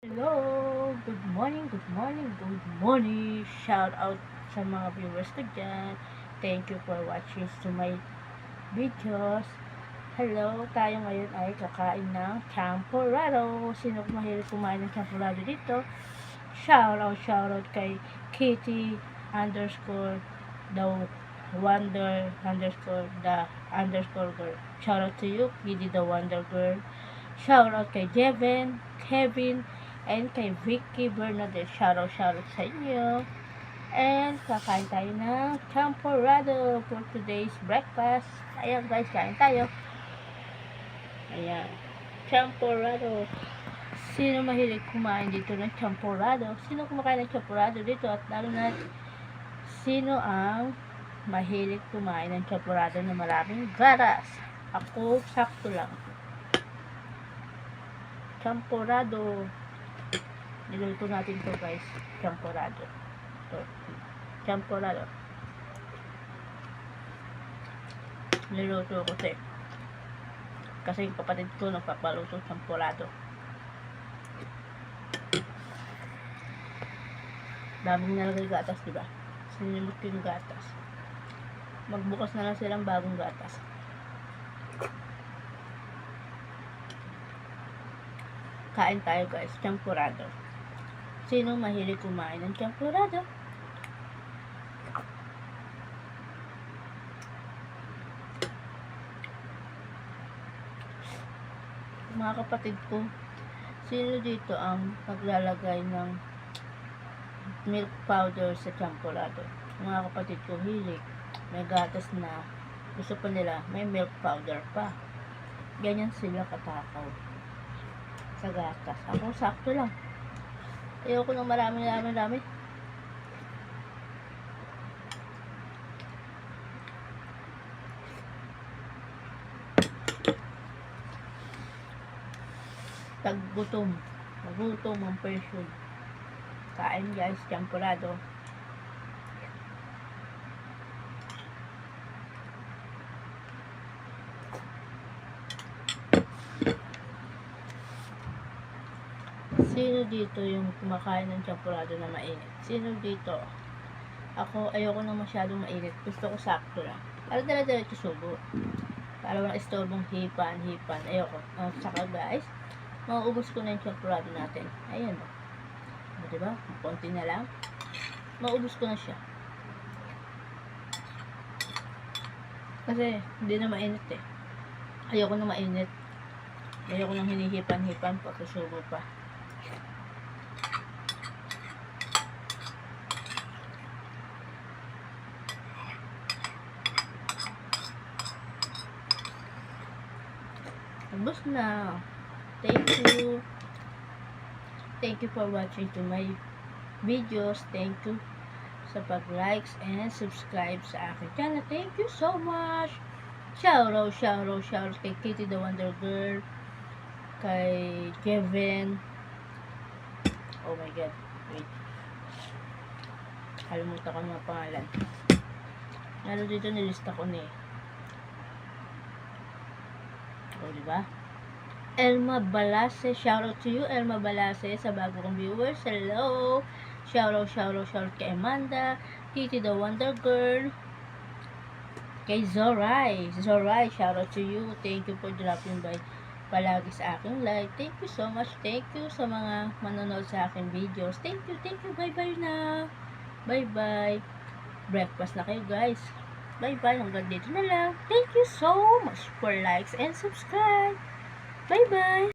Hello! Good morning, good morning, good morning! Shout out sa mga viewers ko dyan. Thank you for watching to my videos. Hello! Tayo ngayon ay kakain ng champurrado. Sino mahilig kumain ng champurrado dito? Shout out kay Kitty underscore the wonder underscore the underscore girl. Shout out to you, Kitty the wonder girl. Shout out kay Kevin, and kay Vicky Bernadette. Shoutout sa inyo. And kakain tayo ng champurrado for today's breakfast. Ayan guys, kain tayo. Ayan, champurrado. Sino mahilig kumain dito ng champurrado? Sino kumakain ng champurrado dito? At lalo na, sino ang mahilig kumain ng champurrado na maraming gatas? Ako, sakto lang. Champurrado. Niluto natin to guys, champurrado. To, champurrado. Niluto ko kasi yung kapatid ko nagpapaluto champurrado. Daming nalagay gatas, diba? Sinilot ko yung gatas. Magbukas na lang silang bagong gatas. Kain tayo guys, champurrado. Sino mahilig kumain ng champurrado? Mga kapatid ko, sino dito ang maglalagay ng milk powder sa champurrado? Mga kapatid ko, hilig. May gatas na. Gusto pa nila, may milk powder pa. Ganyan sila katakaw sa gatas. Ako, sakto lang. Ayoko ng marami. Taggutom. Magutom ang person. Kain guys, champurrado. Sino dito yung kumakain ng champurrado na mainit? Sino dito? Ako, ayoko nang masyadong mainit. Gusto ko sakto lang. Para dala-diretso subo. Para walang istorbong hipan. Ayoko. Saka guys, mauubos ko na yung champurrado natin. Ayan o. Diba? Konti na lang. Mauubos ko na siya. Kasi, hindi na mainit eh. Ayoko na mainit. Ayoko nang hinihipan-hipan pa. Susubo pa. Ubus na. Thank you. Thank you for watching to my videos. Thank you sa pag-likes and subscribe sa aking channel. Thank you so much. Shout out kay Kitty the Wonder Girl, kay Kevin. Oh my god. Wait. Kalimutan ko ng pangalan. Lalo dito nilista ko na eh. O, diba? Elma Balase, shoutout to you, Elma Balase, sa bago kong viewers. Hello! Shoutout kay Amanda, Kitty the Wonder Girl, kay Zoray, shoutout to you. Thank you for dropping by palagi sa aking live. Thank you so much. Thank you sa mga manonood sa aking videos. Thank you. Bye-bye na. Bye-bye. Breakfast na kayo guys. Bye-bye. Hanggang dito na lang. Thank you so much for likes and subscribe. Bye-bye.